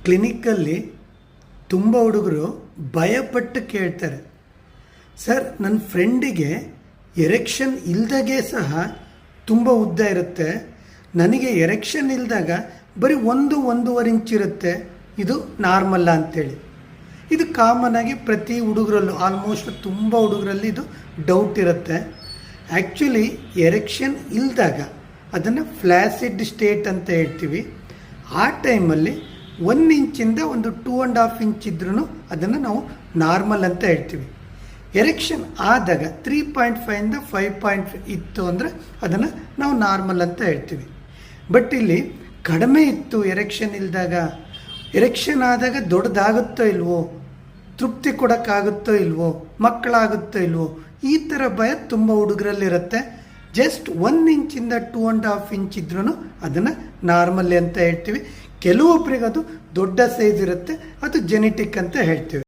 ಕ್ಲಿನಿಕಲ್ಲಿ ತುಂಬ ಹುಡುಗರು ಭಯಪಟ್ಟು ಕೇಳ್ತಾರೆ, ಸರ್ ನನ್ನ ಫ್ರೆಂಡಿಗೆ ಎರೆಕ್ಷನ್ ಇಲ್ದಾಗೆ ಸಹ ತುಂಬ ಉದ್ದ ಇರುತ್ತೆ, ನನಗೆ ಎರೆಕ್ಷನ್ ಇಲ್ದಾಗ ಬರೀ 1-1.5 ಇಂಚ್ ಇರುತ್ತೆ, ಇದು ನಾರ್ಮಲ್ಲ ಅಂತೇಳಿ. ಇದು ಕಾಮನ್ ಆಗಿ ಪ್ರತಿ ಹುಡುಗರಲ್ಲೂ ಆಲ್ಮೋಸ್ಟ್ ತುಂಬ ಹುಡುಗರಲ್ಲಿ ಇದು ಡೌಟ್ ಇರುತ್ತೆ. ಆ್ಯಕ್ಚುಲಿ ಎರೆಕ್ಷನ್ ಇಲ್ದಾಗ ಅದನ್ನು ಫ್ಲ್ಯಾಸಿಡ್ ಸ್ಟೇಟ್ ಅಂತ ಹೇಳ್ತೀವಿ. ಆ ಟೈಮಲ್ಲಿ 1 ಇಂಚಿಂದ 2.5 ಇಂಚ್ ಇದ್ರೂ ಅದನ್ನು ನಾವು ನಾರ್ಮಲ್ ಅಂತ ಹೇಳ್ತೀವಿ. ಎರೆಕ್ಷನ್ ಆದಾಗ 3.5ಇಂದ 5 ಇತ್ತು ಅಂದರೆ ಅದನ್ನು ನಾವು ನಾರ್ಮಲ್ ಅಂತ ಹೇಳ್ತೀವಿ. ಬಟ್ ಇಲ್ಲಿ ಕಡಿಮೆ ಇತ್ತು ಎರೆಕ್ಷನ್ ಇಲ್ದಾಗ, ಎರೆಕ್ಷನ್ ಆದಾಗ ದೊಡ್ಡದಾಗುತ್ತೋ ಇಲ್ವೋ, ತೃಪ್ತಿ ಕೊಡೋಕ್ಕಾಗುತ್ತೋ ಇಲ್ವೋ, ಮಕ್ಕಳಾಗುತ್ತೋ ಇಲ್ವೋ, ಈ ಥರ ಭಯ ತುಂಬ ಹುಡುಗರಲ್ಲಿರುತ್ತೆ. ಜಸ್ಟ್ 1 ಇಂಚಿಂದ 2.5 ಇಂಚ್ ಇದ್ರೂ ಅದನ್ನು ನಾರ್ಮಲ್ ಅಂತ ಹೇಳ್ತೀವಿ. ಕೆಲವೊಬ್ಬರಿಗೆ ಅದು ದೊಡ್ಡ ಸೈಜ್ ಇರುತ್ತೆ, ಅದು ಜೆನೆಟಿಕ್ ಅಂತ ಹೇಳ್ತೀವಿ.